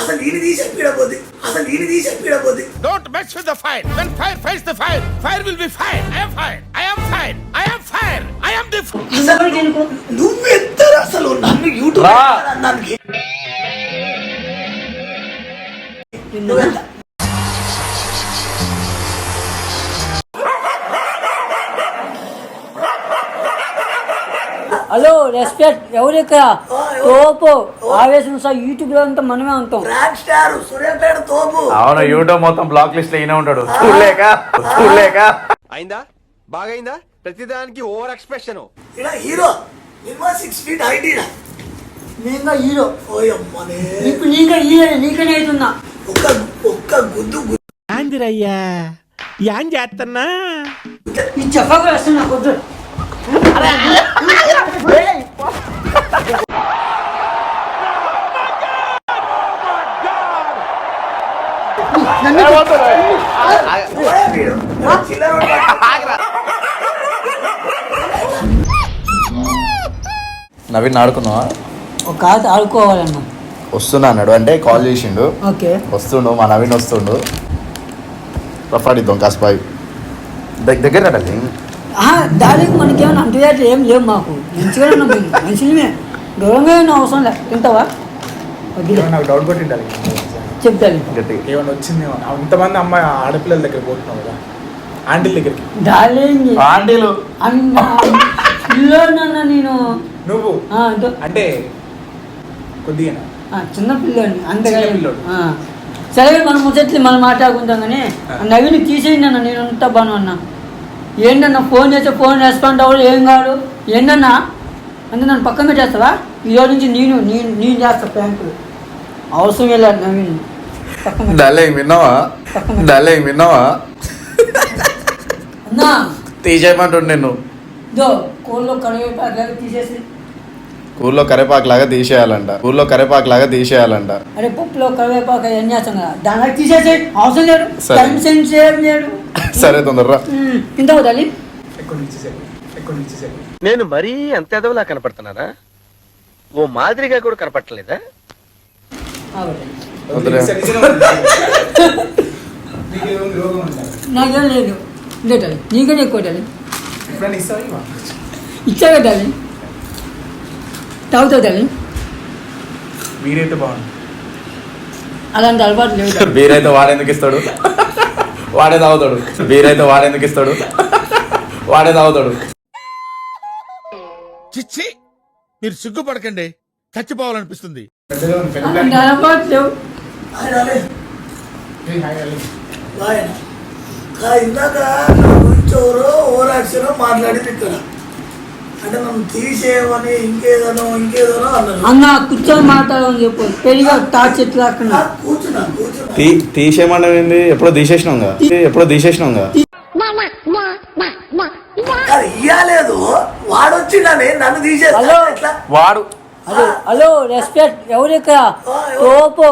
అసలు ఈయన తీసే పీడపోద్ది. Don't mess with the fire. When fire fights the fire, fire will be fire. I am fire. I am fire. I am fire. I am the నువ్వు ఎత్తరు అసలు నన్ను YouTube అన్నానికి hello respect ఎవరు ఇక్కడ తోపు ఆవేశం సార్ యూట్యూబ్ లో అంతా మనమే ఉంటాం. రాక్ స్టార్ సూర్యాపేట తోపు. అవును యూట్యూబ్ మొత్తం బ్లాక్ లిస్ట్ లో ఈయన ఉంటాడు. చూడలేక అయిందా బాగైందా ప్రతిదానికి ఓవర్ ఎక్స్ప్రెషన్. ఇలా హీరో మినిమం 6 feet హైట్ ఈయన. నీగా హీరో ఓయమ్మనే ఇప్పుడు నీగా హీరో నీకనే అవుతున్నా. ఒక్క గుద్దు యాందిరయ్యా యాం చేస్తున్నా ఈ చెప్పగా వస్తున్నా కొద్దు నవీన్ ఆడుకున్నావా? ఒక కాదు ఆడుకోవాలన్నా. వస్తున్నా అన్నాడు అంటే కాల్ చేసిండు. ఓకే వస్తుండు మా నవీన్ వస్తుండు. రఫాడిద్దాం కాస్పాయి దగ్గర దానికి మనకేమైనా అంటున్నట్లు ఏం లేవు మాకు. మంచిగా ఉన్నాం మనుషులమే దూరంగా ఏమైనా అవసరం లేదు. తింటావా? నాకు డౌట్ కొట్టిండాలి చెప్తాను ఏమన్నా వచ్చింది. అంతమంది అమ్మాయి ఆడపిల్లల దగ్గర పోతున్నావు కదా ఆంటీల దగ్గరికి. డార్లింగ్ ఆంటీలు పిల్లోడినన్నా నేను. నువ్వు అంటే కొద్దిగా చిన్న పిల్లోని అంతగా పిల్లోడు. సరే మనం ముచ్చట్లు మనం మాట్లాడుకుంటాం కానీ నవీన్ తీసేయండి అన్న. నేను అంతా బాను అన్నా. ఏంటన్నా ఫోన్ చేస్తే ఫోన్ రెస్పాండ్ అవ్వదు ఏం కాదు. ఏంటన్నా అంటే నన్ను పక్కన పెట్టేస్తావా? ఈరోజు నుంచి నేను చేస్తా ప్రాంకులు. అవసరం వెళ్ళాడు నవీన్ విన్నావా అన్నా తీసేయమంటుండు నేను. ఇదో కోళ్ళు కరివేపాకు తీసేసి ఊర్లో కరేపాకు లాగా తీసేయాలంట. అరే పప్పులో కరివేపాకు అవన్నీ చేస్తాం కదా దానికి తీసేసి అవసరం లేదు. టైం సెన్స్ ఏం లేడు. సరే తొందరరా తింటావు తల్లి. నేను మరీ అంత ఎదవలా కనపడుతున్నారా? ఓ మాదిరిగా కూడా కనపడలేదా? నాకేం లేదు. ఇంకేటాలి నీకనే ఎక్కువ తల్లి ఇచ్చాగా తల్లి. తాగుతావు తల్లి. వీరైతే బాగుంది. అలాంటి అలవాటు లేవు. బీరైతే వాడెందుకు ఇస్తాడు? వాడే తాగుతాడు. బీరైతే వాడెందుకు ఇస్తాడు? వాడే తాగుతాడు. చిచ్చి మీరు సిగ్గుపడకండి, చచ్చిపోవాలనిపిస్తుంది. అలాంటి అలవాటు లేవు. ఇందాక నా గురించి ఓరాక్షరో మాట్లాడింది ఇక్కడ. అంటే నన్ను తీసేయమని ఇంకేదనో అన్నారు. అన్న కూర్చొని మాట్లాడమని చెప్పు. పెరిగా టార్చ్ ఎట్లా కూర్చున్నా తీసేయమంటే ఎప్పుడో తీసేసినాగా. ఇయ్యలేదు వాడొచ్చిండని నన్ను తీసేస్తా. వాడు హలో రెస్పెక్ట్ ఎవరు ఇక్కడ తోపు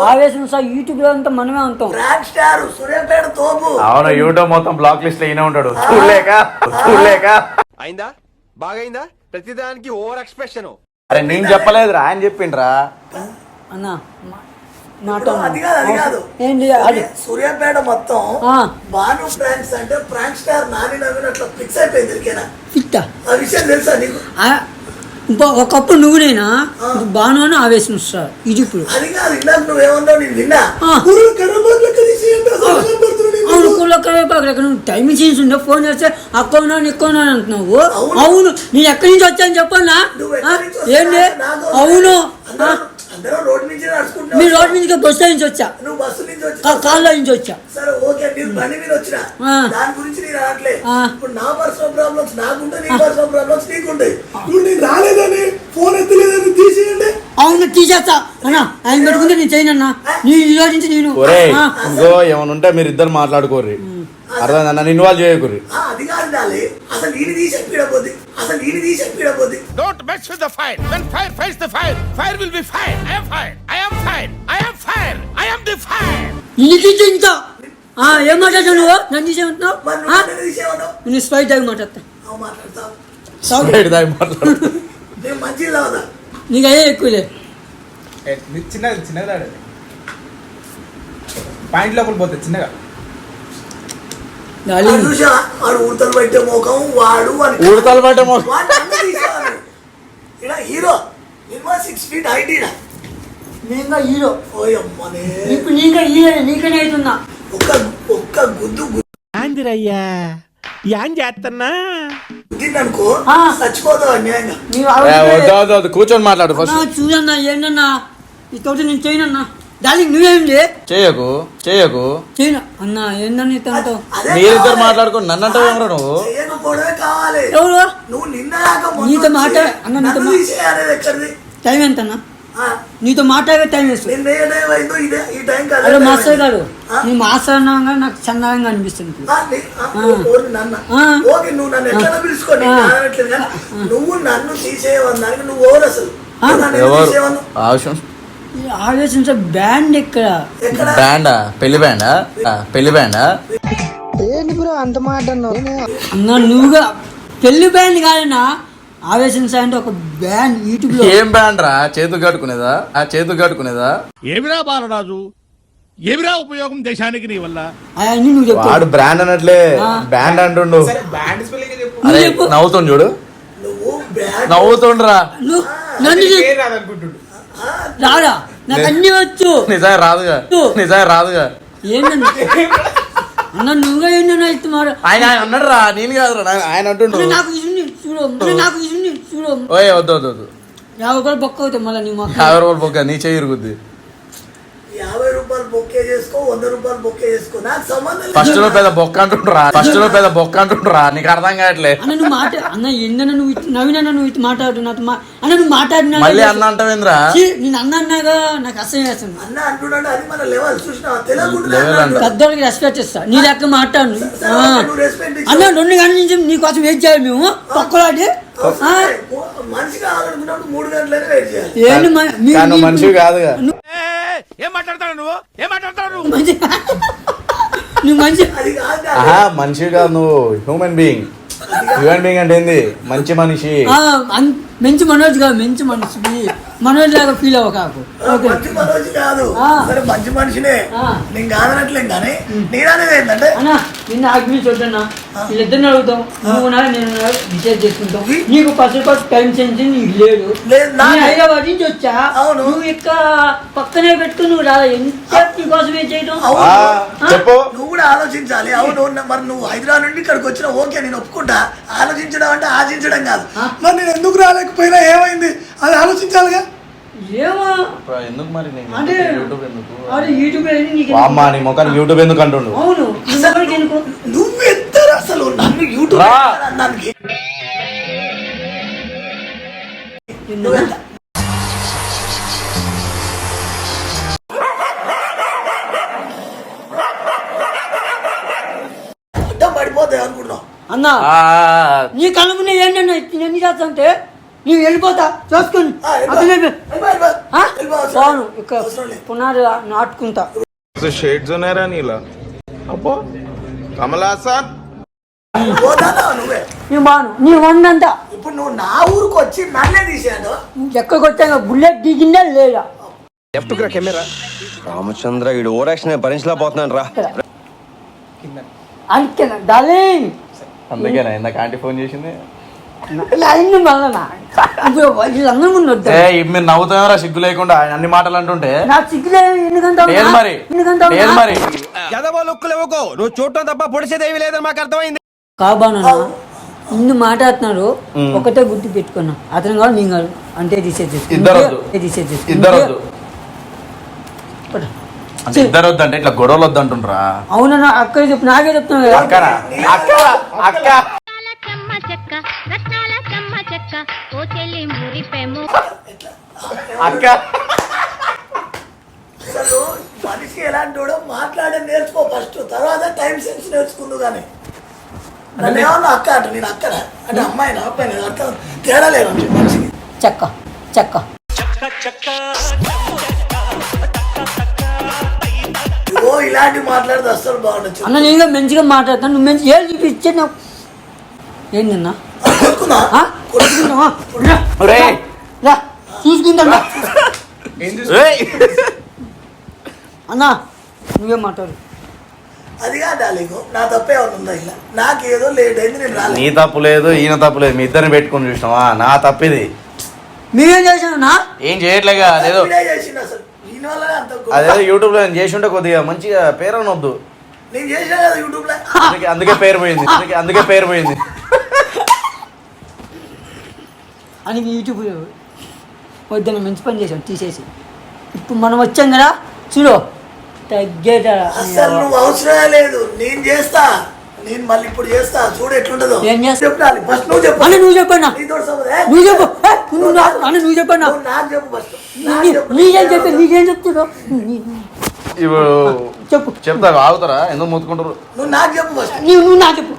ఆవేశం సార్ యూట్యూబ్ లో అంతా మనమే ఉంటాం. రాక్ స్టార్ సూర్యాపేట తోపు. అవును యూట్యూబ్ మొత్తం బ్లాక్ లిస్ట్ లో ఈయన ఉంటాడు. చూడలేక అయిందా బాగైందా ప్రతిదానికి ఓవర్ ఎక్స్ప్రెషన్. అరే నేను చెప్పలేదురా ఆయన చెప్పిండ్రా అన్న అది కాదు ఏంటి అది సూర్యాపేట మొత్తం బాను ప్రాంక్స్ అంటే ప్రాంక్ స్టార్ నాని నవీన్ అట్లా ఫిక్స్ అయిపోయింది. ఆ విషయం తెలుసా నీకు? ఒకప్పుడు నువ్వునేనా బాను అని ఆవేశం సార్ ఇది ఇప్పుడు. అది కాదు ఇందాక నువ్వేమన్నావు నేను విన్నా. అవును కూల కరివేపాకు లెక్క నువ్వు టైం చేసి ఉండే ఫోన్ చేస్తే అక్కవునా ఎక్కువనా అంటున్నావు. అవును నేను ఎక్కడి నుంచి వచ్చాను చెప్పన్నా. ఏంటి అవును మీ రోడ్ నుంచి బస్సు నుంచి వచ్చా, కాళ్ళ నుంచి వచ్చా. అవును తీసేస్తా అన్నా. ఆయన పెట్టుకుంటే నేను చేయనన్నా. నీ ఈ రోజు నుంచి నేను ఏమనుంటే మీరు ఇద్దరు మాట్లాడుకోర్రి. అర్థం నిన్ను వాళ్ళు చేయకూరి. Don't mess with the fire. When fire fights the fire, fire will be fire. I am fire. I am fire. I am fire. I am the fire. ఇంకా ఏం మాట్లాడతావు నువ్వు? నన్ను తీసేమంటున్నావు. నేను స్పైట్ దాగి మాట్లాడతా. నీకు అయ్యే ఎక్కువలే. చిన్నది పాయింట్ లోపల పోతే చిన్నగా డార్లింగ్ చూసా వాడు ఉడతలు పెట్టే ముఖం వాడు అని ఉడతలు పట్టే మొ- వాడు నన్ను తీసేవాడు. ఈడ హీరో మినిమం 6 feet హైట్ ఈడ. నీగా హీరో ఓయమ్మనే ఇప్పుడు నీగా హీరో నీకనే అవుతున్నా ఒక్క గుద్దు యాందిరయ్యా యాన్ చేస్తున్నా గుద్దిందనుకో ఆ. చచ్చిపోతావు అన్యాయంగా. నీవు వద్దు వద్దు వద్దు కూర్చొని మాట్లాడు ఫస్ట్. చూడన్నా ఏంటన్నా ఈ తోట నేను చేయనన్నా డార్లింగ్ నువ్వేంటి చేయకు చేయకు చేయను అన్నా ఏందన్నా ఇతనితో అదే మీరిద్దరు కావాలి. మాట్లాడుకుని నన్ను అంటే ఏమరా నువ్వు చేయకపోవడమే కావాలి. ఎవరు నువ్వు నిన్నదాకా మొన్న నీతో వచ్చి మాట- అన్న నీతో నన్ను మా- తీసేయాలి ఎక్కడిది. టైం ఎంతన్నా ఆ, నీతో మాట్లాడే టైం వేస్ట్ నిన్న ఏ టైం అయిందో ఇదే ఈ టైం కాదు. హలో మాస్టర్ గారు నీ మాస్టర్ అన్నాగా నాకు చందాలంగా అనిపిస్తుంది నన్ను ఆ. ఓకే నువ్వు నన్ను ఎట్లా పిలుచుకో నీకు ఆ. కాదనట్లేదు కానీ నువ్వు నన్ను తీసేయవన్నానికి నువ్వు ఎవరు అసలు ఆ. నువ్వు నన్ను ఎందుకు ఎవరు తీసేయవన్నావు? అవసరం ఆలోచించే బ్యాండ్ ఎక్కడ ఎక్కడ బ్యాండా పెళ్లి బ్యాండా పెళ్లి బ్యాండా అన్నా నువ్వుగా పెళ్లి బ్యాండ్ కాదన్నా ఆవేశించ అంటే ఒక బ్యాండ్ యూట్యూబ్ లో ఏం బ్యాండ్ రా చేతులు కట్టుకునేదా ఆ చేతులు కట్టుకునేదా ఏమిరా బాలరాజు ఏమిరా ఉపయోగం దేశానికి నీ వల్ల అవన్నీ నువ్వు చెప్పు వాడు బ్రాండ్ అనట్లే ఆ. బ్యాండ్ అంటుండు సరే బ్యాండ్ స్పెల్లింగ్ చెప్పు. అరే నువ్వు చెప్పు. నవ్వుతుండు చూడు నువ్వు బ్యాడ్ నవ్వుతుండ్రా నువ్వు నన్ను చెప్పు. పేరు రాదనుకుంటుండు. రారా నాకు అన్ని వచ్చు నిజాయి రాదుగా నిజాయి రాదుగా ఏంటన్నా అన్న నువ్వుగా ఏంటన్నా ఇస్తున్నారు ఆయన ఆయన అన్నాడు రా నేను కాదురా ఆయన అంటుండు నాకు ఇది చూడు నాకు ఇది చూడు ఓయ్ వద్దు వద్దు వద్దు 50 రూపాయలు బొక్క అవుతాయి మళ్ళీ నీ మొక్క 50 రూపాయలు పొక్క నీ చెయ్యి ఇరుగుద్ది 50 రూపాయలు బొక్కే చేసుకో 100 రూపాయలు బొక్కే చేసుకో నాకు సంబంధం లేదు. ఫస్ట్ లో పెద్ద బొక్క అంటుండ్రా ఫస్ట్ లో పెద్ద బొక్క అంటుండ్రా నీకు అర్థం కావట్లే అన్న నువ్వు మాట అన్న ఏందన్నా నువ్వు నవీనన్న నువ్వు ఇటు మాట్లాడు నాతో అన్న నువ్వు మాట్లాడినా మళ్ళీ అన్న అంటావేంద్రా నేను అన్న అన్నాగా నాకు అసహ్యం వేస్తుంది అన్న అంటున్నాడు అది మన లెవెల్ చూసినా తెలియకుండా Level అన్నాడు. పెద్దోళ్ళకి రెస్పెక్ట్ ఇస్తా నీ లెక్క మాట్లాడు సరే, నువ్వు రెస్పెక్ట్ ఇచ్చావు. అన్న 2 గంటల నుంచి నీకోసం వెయిట్ చేయాలి మేము పక్కలాంటి అవసరం లేదు. మనిషి కావాలనుకున్నప్పుడు 3 గంటలైనా వెయిట్ చేయాలి. ఏంటి కానీ మనిషి కాదుగా ఏం మాట్లాడతాడు నువ్వు ఏం మాట్లాడతాడు నువ్వు నువ్వు మంచి అది కాదు ఆహా మనిషి కాదు నువ్వు హ్యూమన్ బీయింగ్ అంటే ఏంది మంచి మనిషి మంచి మనోజ్ కాదు మంచి మనిషి మనోజ్ లాగా ఫీల్ అవ్వ కాకు ఓకే మంచి మనిషి కాదు ఆ. సరే మంచి మనిషినే ఆ. నేను కాదనట్లేం కానీ నేననేది ఏంటంటే అన్నా నిన్న అగ్ని చూడన్నా వీళ్ళిద్దరిని అడుగుతాం నువ్వు నేను డిసైడ్ చేసుకుంటాం నీకు ఫస్ట్ టైం సెన్స్ నీకు లేదు లేదు, నాకు- నేను హైదరాబాద్ నుంచి వచ్చా అవును. నువ్వు ఇక్కడ పక్కనే పెట్టుకుని నువ్వు రాదా ఎంత నీకోసమే చేయడం అవును చెప్పు నువ్వు కూడా ఆలోచించాలి అవును మరి నువ్వు హైదరాబాద్ నుండి ఇక్కడికి వచ్చిన ఓకే నేను ఒప్పుకుంటా ఆలోచించడం అంటే ఆశించడం కాదు మరి నేను ఎందుకు రాలేకపోయినా ఏమైంది అది ఆలోచించాలిగా ఏమో ఎందుకు మరి అంటే యూట్యూబ్ ఎందుకు అదే యూట్యూబ్ నీకు అమ్మా నీ ముఖానికి యూట్యూబ్ ఎందుకు అంటుండు అవును నువ్వు ఎందుకు నువ్వెత్తరు అసలు నన్ను యూట్యూబ్ రా. అన్నానికి అడ్డం పడిపోతాయి అనుకున్నావు అన్నా ఆ, నీ కళ్ళు ముందు ఏంటన్నా ఎన్ని చేస్తాంటే నీవు వెళ్ళిపోతా చూసుకుని అతనే బాను ఇక్కడ పునాది నాటుకుంటా షేడ్స్ ఉన్నాయరా నీలా అబ్బో కమలాసన్ నువ్వే నువ్వు బాను నీ వందంతా ఇప్పుడు నువ్వు నా ఊరికి వచ్చి నన్నే తీసాను ఎక్కడికి వచ్చాక బుల్లెట్ దిగిందా లేదా లెఫ్ట్ రా కెమెరా రామచంద్ర ఈడు ఓరాక్షన్ భరించలేకపోతున్నాను రా అందుకే డార్లింగ్ అందుకేనా ఇందాక ఆంటీ ఫోన్ చేసింది లైన్ మళ్ళా ఇప్పుడు వీళ్ళందరూ ముందు వద్దా మీరు నవ్వుతారా సిగ్గు లేకుండా అన్ని మాటలు అంటుంటే నాకు సిగ్గులే ఎందుకంటే లేదు మరి లేదు మరి నువ్వు చూడటం తప్ప పొడిచేదేవి లేదని మాకు అర్థమైంది కాబోనా ఇన్ని మాట్లాడుతున్నారు ఒకటే గుర్తు పెట్టుకున్నా అతను కాదు నేను కాదు అంటే ఇద్దరు వద్దు. ఇద్దరు వద్దు అంటే ఇద్దరు వద్దు అంటే ఇట్లా గొడవలు వద్దు అంటుండ్రా అవునా అక్క చెప్పు నాకే చెప్తున్నా కదా అక్కరా అక్క అక్క చెమ్మ చెక్క రత్నాల చెమ్మ చెక్క ఓ చెల్లి మురిపెము అక్క అసలు మనిషి ఎలాంటి వాడో మాట్లాడడం నేర్చుకో ఫస్ట్ తర్వాత టైం సెన్స్ నేర్చుకుందు కానీ నన్ను ఏమన్నా అక్క అంట నేను అక్కన అంటే అమ్మాయి నా అబ్బాయి అర్థం తేడా లేదు మనిషికి చెక్క చెక్క ఓ ఇలాంటి మాట్లాడితే అస్సలు బాగుండొచ్చు అన్న నేను మంచిగా మాట్లాడతాను నువ్వు మంచి ఏం చూపించే నాకు ఏంటన్నా కొనుక్కుందా కొడుకున్నావా? ఒరేయ్. రా చూసుకుంటా ఏయ్. అన్నా నువ్వేం మాట్లాడు. అది కాదు డార్లింగ్, నా తప్పే ఏమైనా ఉందా ఇలా? నాకు ఏదో లేట్ అయింది, నేను నీ రాలేదు. తప్పు లేదు ఈయన తప్పు లేదు, మీ ఇద్దరిని పెట్టుకుని చూసినావా? నా తప్పిది. మీరేం చేశాను నా? ఏం చేయట్లేగా అదేదో వీడే చేసిండు అసలు. దీని వల్లనే అంత గొప్ప. అదేదో యూట్యూబ్ లో నేను చేసి ఉంటే కొద్దిగా మంచిగా పేరు అనొద్దు. నేను చేసినా కదా యూట్యూబ్ లో. అందుకే పేరు పోయింది, అందుకే పేరు పోయింది. అని యూట్యూబ్ వద్దని మంచి పని చేసాం తీసేసి. ఇప్పుడు మనం వచ్చాం కదా చూడు తగ్గేటరా. అసలు నువ్వు అవసరమే లేదు, నేను చేస్తా. నేను మళ్ళీ ఇప్పుడు చేస్తా, చూడు ఎట్లుంటదో. ఏం చేస్తా? చెప్పాలి ఫస్ట్, నువ్వు చెప్పు. అని నువ్వు చెప్పన్నా, నీతో సంబంధం. నువ్వు చెప్పు. అని నువ్వు చెప్పన్నా. నువ్వు నాకు చెప్పు ఫస్ట్. నాకు చెప్పు. నీకేం చెప్పి నీకేం చెప్తున్నావు ఇప్పుడు చెప్పు. చెప్తా ఆగుతారా? ఎందుకు మొత్తుకుంటారు? నువ్వు నాకు చెప్పు ఫస్ట్. నువ్వు నాకు చెప్పు.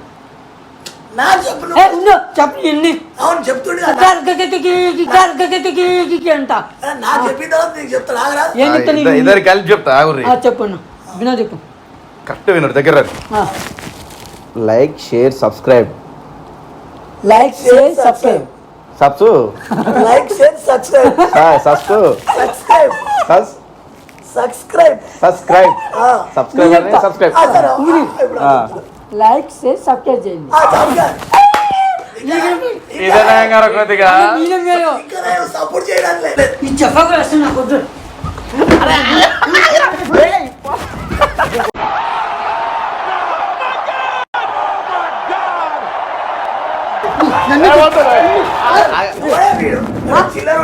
నాకు చెప్పు ఏ నువ్వు. ఉండు చెప్పు ఎన్ని అవును చెప్తుండే కదా. అంట నాకు చెప్పిన తర్వాత నీకు చెప్తాను, ఆగరా. ఏం చెప్తా ఇద్దరు కలిపి చెప్తా ఆగుర్రి. చెప్పన్నా వినా చెప్పు. కరెక్ట్ వినరు దగ్గర రండి. Like share subscribe. Like share subscribe. Subs like share subscribe. Subs subscribe subscribe subscribe ఆ. సబ్స్క్రైబ్ అని సబ్స్క్రైబ్. ఆ, సరే. ఇప్పుడు లైక్ షేర్ సబ్స్క్రైబ్ చేయండి. ఇదే కొద్దిగా సపోర్ట్ చేయడానికి లేదు. ఈ చెప్పకు వస్తుంది నాకు వద్దు. చిల్లర